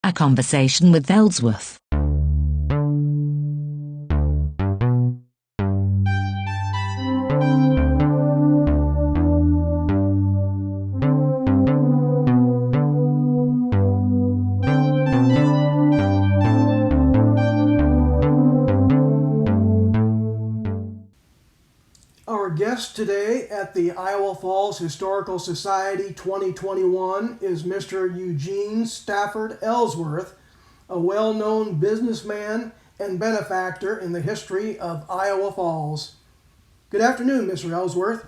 A conversation with Ellsworth. Our guest today at the Iowa Falls Historical Society 2021 is Mr. Eugene Stafford Ellsworth, a well-known businessman and benefactor in the history of Iowa Falls. Good afternoon, Mr. Ellsworth.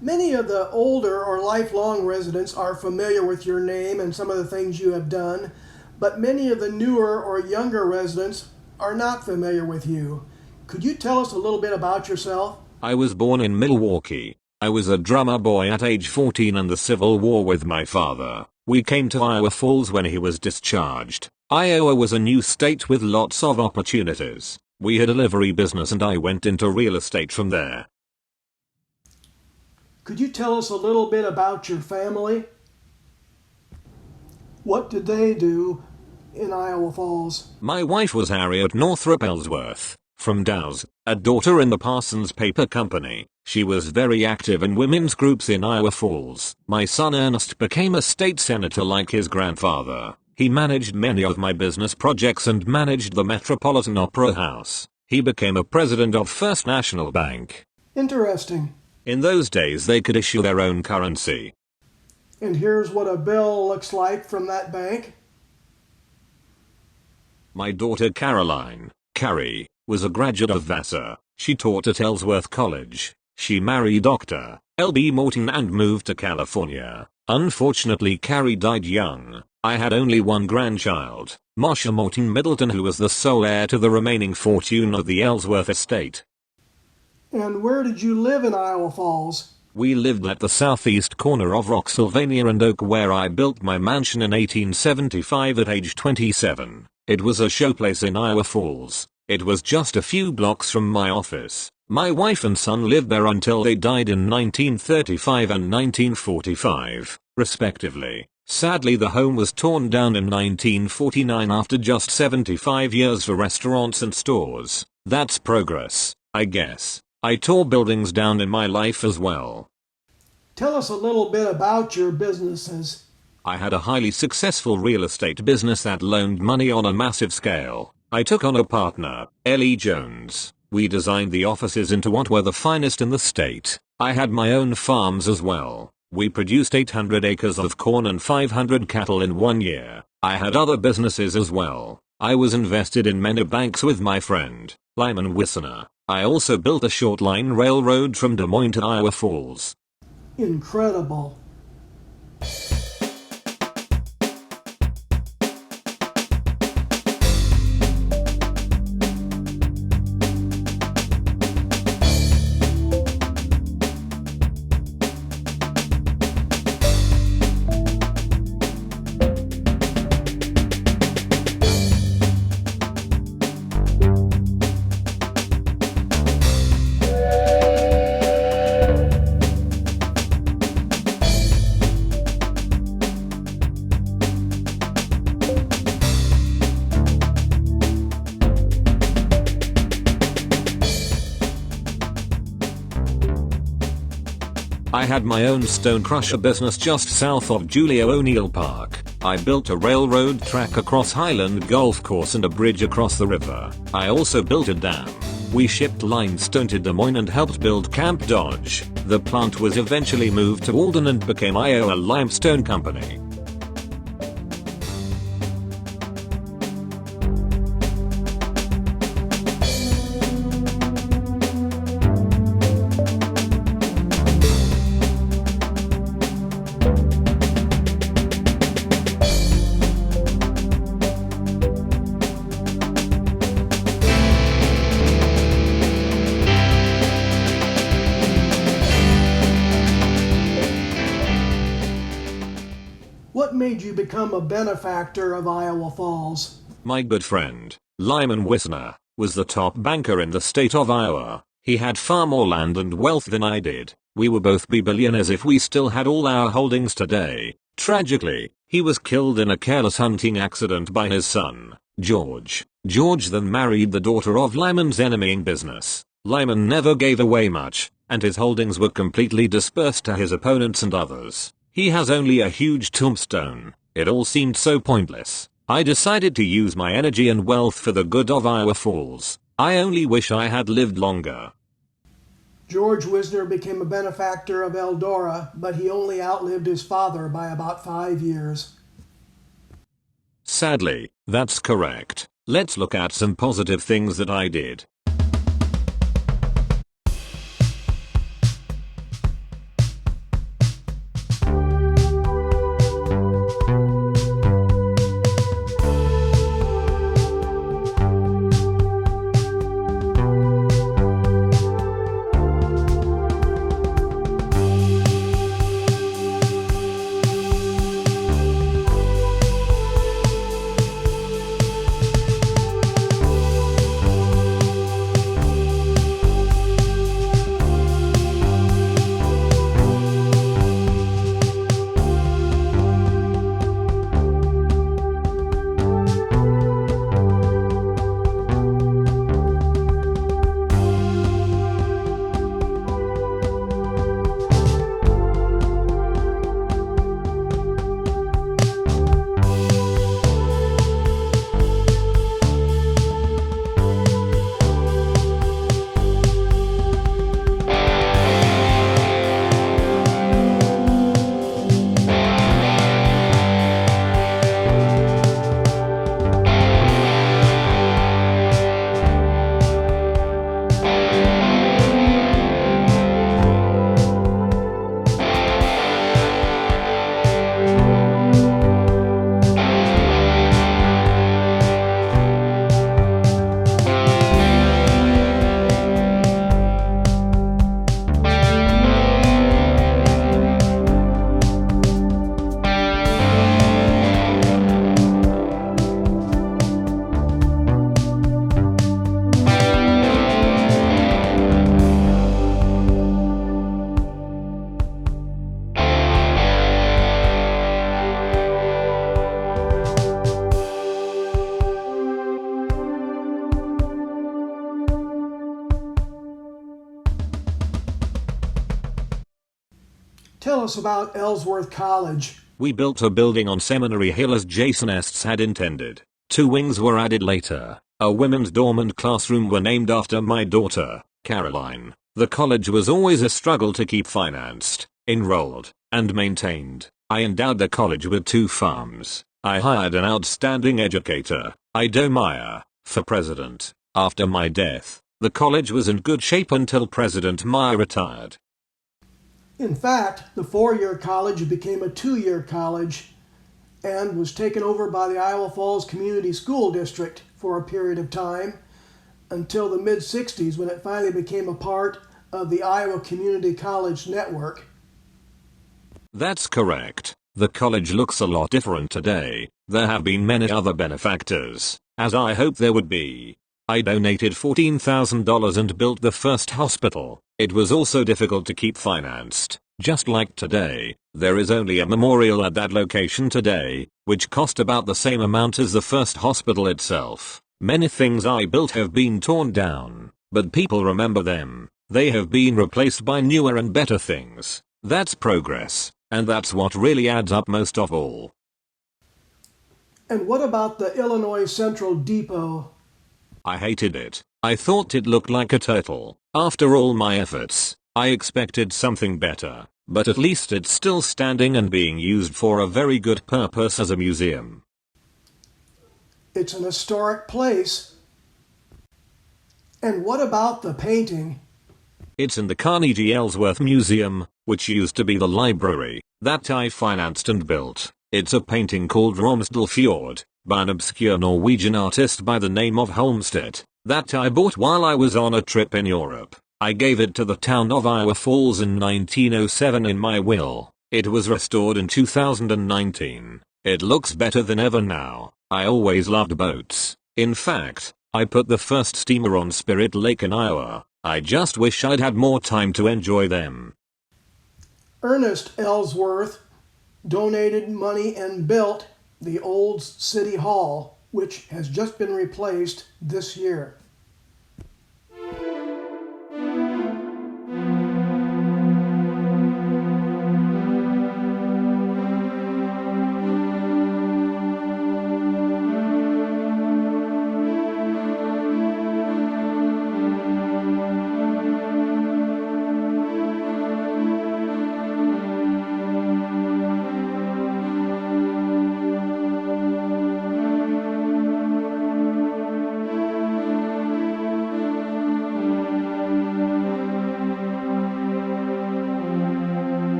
Many of the older or lifelong residents are familiar with your name and some of the things you have done, but many of the newer or younger residents are not familiar with you. Could you tell us a little bit about yourself? I was born in Milwaukee. I was a drummer boy at age 14 in the Civil War with my father. We came to Iowa Falls when he was discharged. Iowa was a new state with lots of opportunities. We had a livery business and I went into real estate from there. Could you tell us a little bit about your family? What did they do in Iowa Falls? My wife was Harriet Northrop Ellsworth from Dow's, a daughter in the Parsons Paper Company. She was very active in women's groups in Iowa Falls. My son Ernest became a state senator like his grandfather. He managed many of my business projects and managed the Metropolitan Opera House. He became a president of First National Bank. Interesting. In those days they could issue their own currency. And here's what a bill looks like from that bank. My daughter Caroline, Carrie, was a graduate of Vassar. She taught at Ellsworth College. She married Dr. L.B. Morton and moved to California. Unfortunately, Carrie died young. I had only one grandchild, Marcia Morton Middleton, who was the sole heir to the remaining fortune of the Ellsworth estate. And where did you live in Iowa Falls? We lived at the southeast corner of Rocksylvania and Oak, where I built my mansion in 1875 at age 27. It was a showplace in Iowa Falls. It was just a few blocks from my office. My wife and son lived there until they died in 1935 and 1945, respectively. Sadly, the home was torn down in 1949 after just 75 years for restaurants and stores. That's progress, I guess. I tore buildings down in my life as well. Tell us a little bit about your businesses. I had a highly successful real estate business that loaned money on a massive scale. I took on a partner, Ellie Jones. We designed the offices into what were the finest in the state. I had my own farms as well. We produced 800 acres of corn and 500 cattle in 1 year. I had other businesses as well. I was invested in many banks with my friend, Lyman Wisner. I also built a short line railroad from Des Moines to Iowa Falls. Incredible. I had my own stone crusher business just south of Julia O'Neill Park. I built a railroad track across Highland Golf Course and a bridge across the river. I also built a dam. We shipped limestone to Des Moines and helped build Camp Dodge. The plant was eventually moved to Alden and became Iowa Limestone Company. What made you become a benefactor of Iowa Falls? My good friend, Lyman Wisner, was the top banker in the state of Iowa. He had far more land and wealth than I did. We would both be billionaires if we still had all our holdings today. Tragically, He was killed in a careless hunting accident by his son, George. George then married the daughter of Lyman's enemy in business. Lyman never gave away much, and his holdings were completely dispersed to his opponents and others. He has only a huge tombstone. It all seemed so pointless. I decided to use my energy and wealth for the good of Iowa Falls. I only wish I had lived longer. George Wisner became a benefactor of Eldora, but he only outlived his father by about 5 years. Sadly, that's correct. Let's look at some positive things that I did. Tell us about Ellsworth College. We built a building on Seminary Hill as Jason Estes had intended. 2 wings were added later. A women's dorm and classroom were named after my daughter, Caroline. The college was always a struggle to keep financed, enrolled, and maintained. I endowed the college with 2 farms. I hired an outstanding educator, Ido Meyer, for president. After my death, the college was in good shape until President Meyer retired. In fact, the 4-year college became a 2-year college and was taken over by the Iowa Falls Community School District for a period of time until the mid-60s, when it finally became a part of the Iowa Community College Network. That's correct. The college looks a lot different today. There have been many other benefactors, as I hoped there would be. I donated $14,000 and built the first hospital. It was also difficult to keep financed. Just like today, there is only a memorial at that location today, which cost about the same amount as the first hospital itself. Many things I built have been torn down, but people remember them. They have been replaced by newer and better things. That's progress, and that's what really adds up most of all. And what about the Illinois Central Depot? I hated it. I thought it looked like a turtle. After all my efforts, I expected something better, but at least it's still standing and being used for a very good purpose as a museum. It's an historic place. And what about the painting? It's in the Carnegie Ellsworth Museum, which used to be the library, that I financed and built. It's a painting called Romsdal Fjord, by an obscure Norwegian artist by the name of Holmstedt, that I bought while I was on a trip in Europe. I gave it to the town of Iowa Falls in 1907 in my will. It was restored in 2019. It looks better than ever now. I always loved boats. In fact, I put the first steamer on Spirit Lake in Iowa. I just wish I'd had more time to enjoy them. Ernest Ellsworth donated money and built the old City Hall, which has just been replaced this year.